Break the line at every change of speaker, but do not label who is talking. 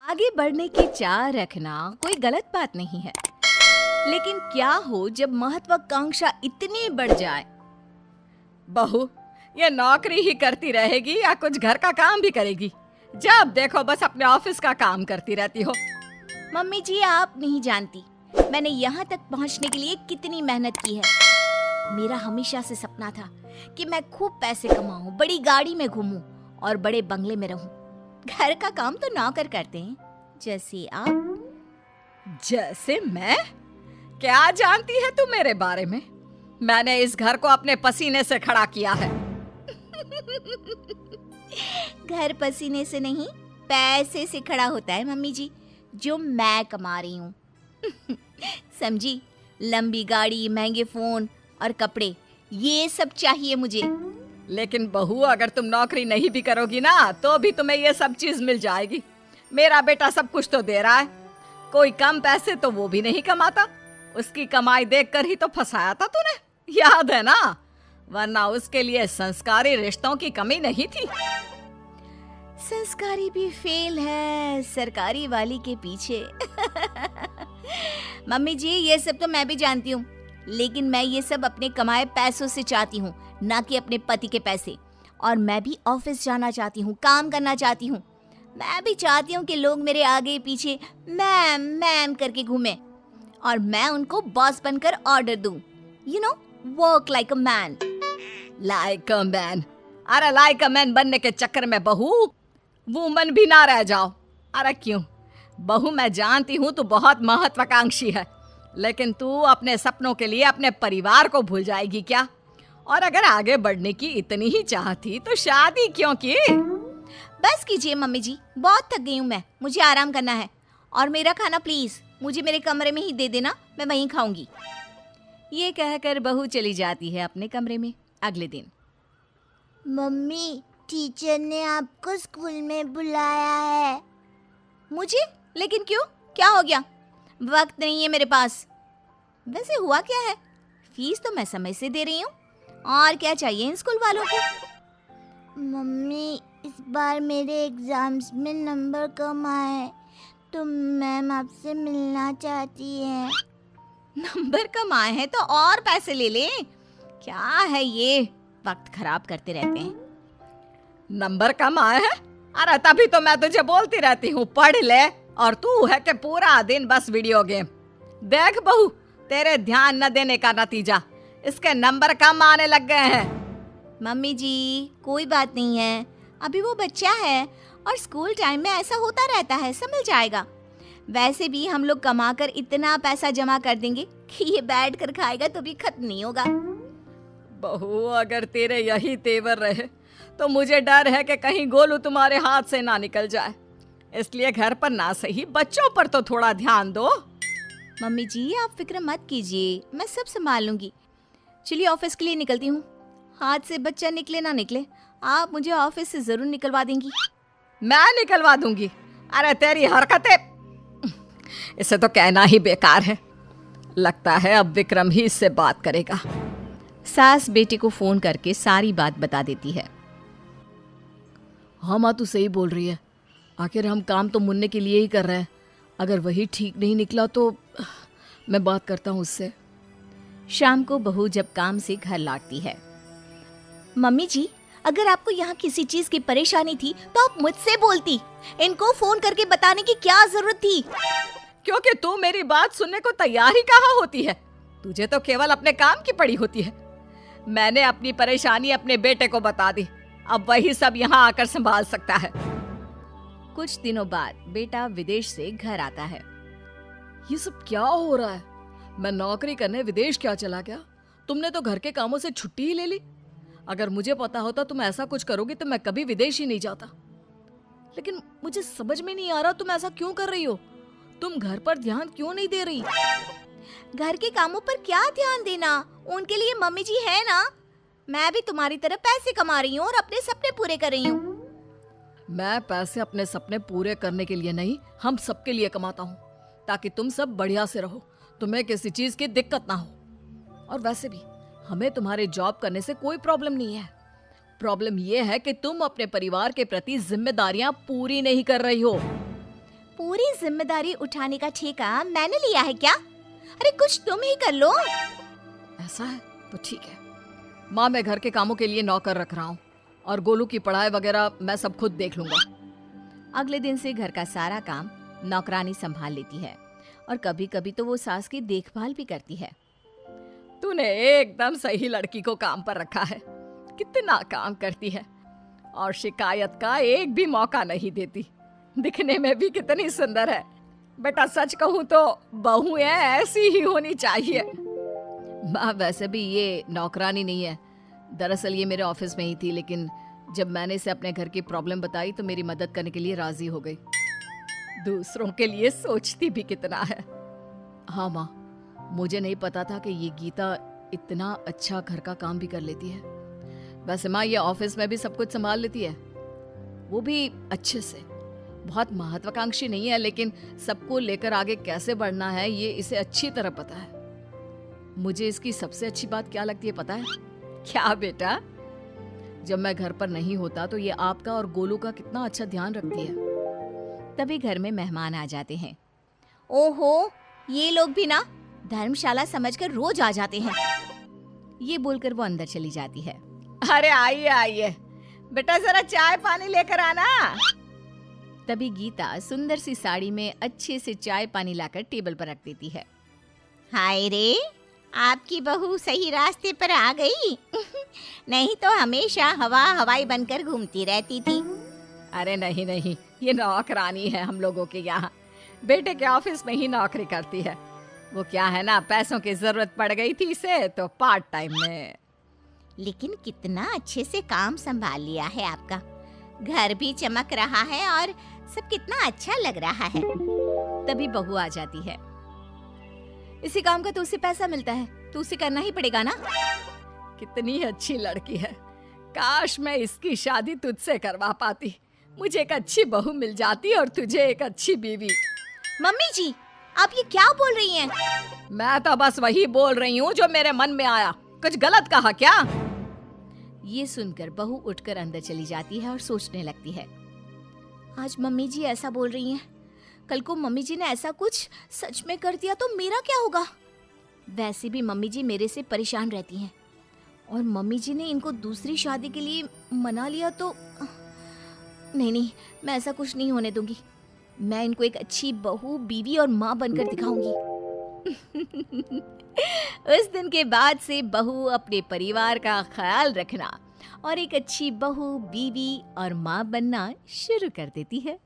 आगे बढ़ने की चाह रखना कोई गलत बात नहीं है, लेकिन क्या हो जब महत्वाकांक्षा इतनी बढ़ जाए?
बहू, ये नौकरी ही करती रहेगी या कुछ घर का काम भी करेगी? जब देखो बस अपने ऑफिस का काम करती रहती हो।
मम्मी जी, आप नहीं जानती मैंने यहाँ तक पहुँचने के लिए कितनी मेहनत की है। मेरा हमेशा से सपना था कि मैं खूब पैसे कमाऊं, बड़ी गाड़ी में घूमूं और बड़े बंगले में रहूं। घर का काम तो नौकर करते हैं, जैसे आप।
जैसे मैं? क्या जानती है तू मेरे बारे में? मैंने इस घर को अपने पसीने से खड़ा किया है।
घर पसीने से नहीं, पैसे से खड़ा होता है मम्मी जी, जो मैं कमा रही हूँ। समझी? लंबी गाड़ी, महंगे फोन और कपड़े, ये सब चाहिए मुझे।
लेकिन बहू, अगर तुम नौकरी नहीं भी करोगी ना तो भी तुम्हें ये सब चीज मिल जाएगी। मेरा बेटा सब कुछ तो दे रहा है, कोई कम पैसे तो वो भी नहीं कमाता। उसकी कमाई देखकर ही तो फंसाया था तूने, याद है ना? वरना उसके लिए संस्कारी रिश्तों की कमी नहीं थी।
संस्कारी भी फेल है सरकारी वाली के पीछे। मम्मी जी, ये सब तो मैं भी जानती हूँ, लेकिन मैं ये सब अपने कमाए पैसों से चाहती हूँ, ना कि अपने पति के पैसे। और मैं भी ऑफिस जाना चाहती हूँ, काम करना चाहती हूँ। मैं भी चाहती हूँ कि लोग मेरे आगे पीछे मैम मैम करके घूमे और मैं उनको बॉस बनकर ऑर्डर दूँ। You know, work like a man.
Like a man? अरे लाइक अ मैन बनने के चक्कर में बहू वुमन भी ना रह जाओ। अरे क्यों बहू, मैं जानती हूँ तू बहुत महत्वाकांक्षी है, लेकिन तू अपने सपनों के लिए अपने परिवार को भूल जाएगी क्या? और अगर आगे बढ़ने की इतनी ही चाह थी तो शादी क्यों की?
बस कीजिए मम्मी जी, बहुत थक गई हूँ मैं, मुझे आराम करना है। और मेरा खाना प्लीज मुझे मेरे कमरे में ही दे देना, मैं वहीं खाऊंगी।
ये कहकर बहू चली जाती है अपने कमरे में। अगले दिन,
मम्मी, टीचर ने आपको स्कूल में बुलाया है। मुझे? लेकिन क्यों? क्या हो गया? वक्त नहीं है मेरे पास। वैसे हुआ क्या है? फीस तो मैं समय से दे रही हूँ, और क्या चाहिए इन स्कूल वालों को? मम्मी, इस बार मेरे एग्जाम्स में नंबर कम आए तो मैम आपसे मिलना चाहती है। नंबर कम आए हैं तो और पैसे ले लें। क्या है ये, वक्त खराब करते रहते हैं।
नंबर कम आए हैं? अरे तभी तो मैं तुझे बोलती रहती हूँ पढ़ ले, और तू है कि पूरा दिन बस वीडियो गेम। देख बहू, तेरे ध्यान न देने का नतीजा, इसके नंबर कम आने लग गए हैं।
मम्मी जी, कोई बात नहीं है, अभी वो बच्चा है और स्कूल टाइम में ऐसा होता रहता है, संभल जाएगा। वैसे भी हम लोग कमाकर इतना पैसा जमा कर देंगे कि ये बैठ कर खाएगा तो भी खत्म नहीं होगा।
बहू, अगर तेरे यही तेवर रहे तो मुझे डर है कि कहीं गोलू तुम्हारे हाथ से ना निकल जाए। इसलिए घर पर ना सही बच्चों पर तो थोड़ा ध्यान दो।
मम्मी जी, आप फिक्र मत कीजिए, मैं सब संभाल लूंगी। चलिए ऑफिस के लिए निकलती हूँ। हाथ से बच्चा निकले ना निकले, आप मुझे ऑफिस से जरूर निकलवा देंगी।
मैं निकलवा दूंगी? अरे तेरी हरकतें, इसे तो कहना ही बेकार है। लगता है अब विक्रम ही इससे बात करेगा।
सास बेटे को फोन करके सारी बात बता देती है।
हाँ माँ, तू सही बोल रही है। आखिर हम काम तो मुन्ने के लिए ही कर रहे हैं। अगर वही ठीक नहीं निकला तो मैं बात करता हूँ उससे।
शाम को बहू जब काम से घर लौटती है। मम्मी जी, अगर आपको यहाँ किसी चीज की परेशानी थी तो आप मुझसे बोलती, इनको फोन करके बताने की क्या जरूरत थी?
क्योंकि तू मेरी बात सुनने को तैयार ही कहाँ होती है। तुझे तो केवल अपने काम की पड़ी होती है। मैंने अपनी परेशानी अपने बेटे को बता दी, अब वही सब यहाँ आकर संभाल सकता है।
कुछ दिनों बाद बेटा विदेश से घर आता है।
ये सब क्या हो रहा है? मैं नौकरी करने विदेश क्या चला गया? तुमने तो घर के कामों से छुट्टी ही ले ली। अगर मुझे पता होता तुम ऐसा कुछ करोगी तो मैं कभी विदेश ही नहीं जाता। लेकिन मुझे समझ में नहीं आ रहा तुम ऐसा क्यों कर रही हो? तुम घर पर ध्यान क्यों नहीं दे रही?
घर के कामों पर क्या ध्यान देना, उनके लिए मम्मी जी है ना। मैं भी तुम्हारी तरह पैसे कमा रही हूँ और अपने सपने पूरे कर रही हूँ।
मैं पैसे अपने सपने पूरे करने के लिए नहीं, हम सबके लिए कमाता हूँ, ताकि तुम सब बढ़िया से रहो, तुम्हें किसी चीज की दिक्कत ना हो। और वैसे भी हमें तुम्हारे जॉब करने से कोई प्रॉब्लम नहीं है। प्रॉब्लम यह है कि तुम अपने परिवार के प्रति जिम्मेदारियां पूरी नहीं कर रही हो।
पूरी जिम्मेदारी उठाने का ठेका मैंने लिया है क्या? अरे कुछ तुम ही कर लो।
ऐसा है तो ठीक है माँ, मैं घर के कामों के लिए नौकर रख रहा हूँ और गोलू की पढ़ाई वगैरह मैं सब खुद देख लूंगा।
अगले दिन से घर का सारा काम नौकरानी संभाल लेती है और कभी कभी तो वो सास की देखभाल भी करती है।
तूने एकदम सही लड़की को काम पर रखा है। कितना काम करती है और शिकायत का एक भी मौका नहीं देती। दिखने में भी कितनी सुंदर है। बेटा सच कहूँ तो बहुएं ऐसी ही होनी चाहिए। माँ वैसे भी ये नौकरानी नहीं है, दरअसल ये मेरे ऑफिस में ही थी, लेकिन जब मैंने इसे अपने घर की प्रॉब्लम बताई तो मेरी मदद करने के लिए राजी हो गई। दूसरों के लिए सोचती भी कितना है। हाँ माँ, मुझे नहीं पता था कि ये गीता इतना अच्छा घर का काम भी कर लेती है। वैसे माँ ये ऑफिस में भी सब कुछ संभाल लेती है, वो भी अच्छे से। बहुत महत्वाकांक्षी नहीं है, लेकिन सबको लेकर आगे कैसे बढ़ना है ये इसे अच्छी तरह पता है। मुझे इसकी सबसे अच्छी बात क्या लगती है पता है? क्या बेटा? जब मैं घर पर नहीं होता तो ये आपका और गोलू का कितना अच्छा ध्यान रखती है।
तभी घर में मेहमान आ जाते हैं। ओहो, ये लोग भी ना धर्मशाला समझकर रोज आ जाते हैं। ये बोलकर वो अंदर चली जाती है।
अरे आइए आइए, बेटा जरा चाय पानी लेकर आना।
तभी गीता सुंदर सी साड़ी में अच्छे से चाय पानी लाकर टेबल पर रख देती है। हाय रे, आपकी बहू सही रास्ते पर आ गई। नहीं तो हमेशा हवाई बनकर घूमती रहती थी।
अरे नहीं नहीं, ये नौकरानी है हम लोगों के यहाँ। बेटे के ऑफिस में ही नौकरी करती है। वो क्या है ना, पैसों की जरूरत पड़ गई थी इसे तो पार्ट टाइम में।
लेकिन कितना अच्छे से काम संभाल लिया है आपका। घर भी चमक रहा है और सब कितना अच्छा लग रहा है। तभी बहू आ जाती है। इसी काम का तो उसे पैसा मिलता है, तो उसे करना ही पड़ेगा ना।
कितनी अच्छी लड़की है। काश मैं इसकी शादी तुझसे करवा पाती। मुझे एक अच्छी बहू मिल जाती और तुझे एक अच्छी बीवी।
मम्मी जी, आप ये क्या बोल रही हैं?
मैं तो बस वही बोल रही हूँ जो मेरे मन में आया। कुछ गलत कहा क्या?
ये सुनकर बहू उठकर अंदर चली जाती है और सोचने लगती है। आज मम्मी जी ऐसा बोल रही हैं, कल को मम्मी जी ने ऐसा कुछ सच में कर दिया तो मेरा क्या होगा? वैसे भी मम्मी जी मेरे से परेशान रहती हैं और मम्मी जी ने इनको दूसरी शादी के लिए मना लिया तो नहीं, मैं ऐसा कुछ नहीं होने दूंगी। मैं इनको एक अच्छी बहू, बीवी और माँ बनकर दिखाऊंगी। उस दिन के बाद से बहू अपने परिवार का ख्याल रखना और एक अच्छी बहू, बीवी और माँ बनना शुरू कर देती है।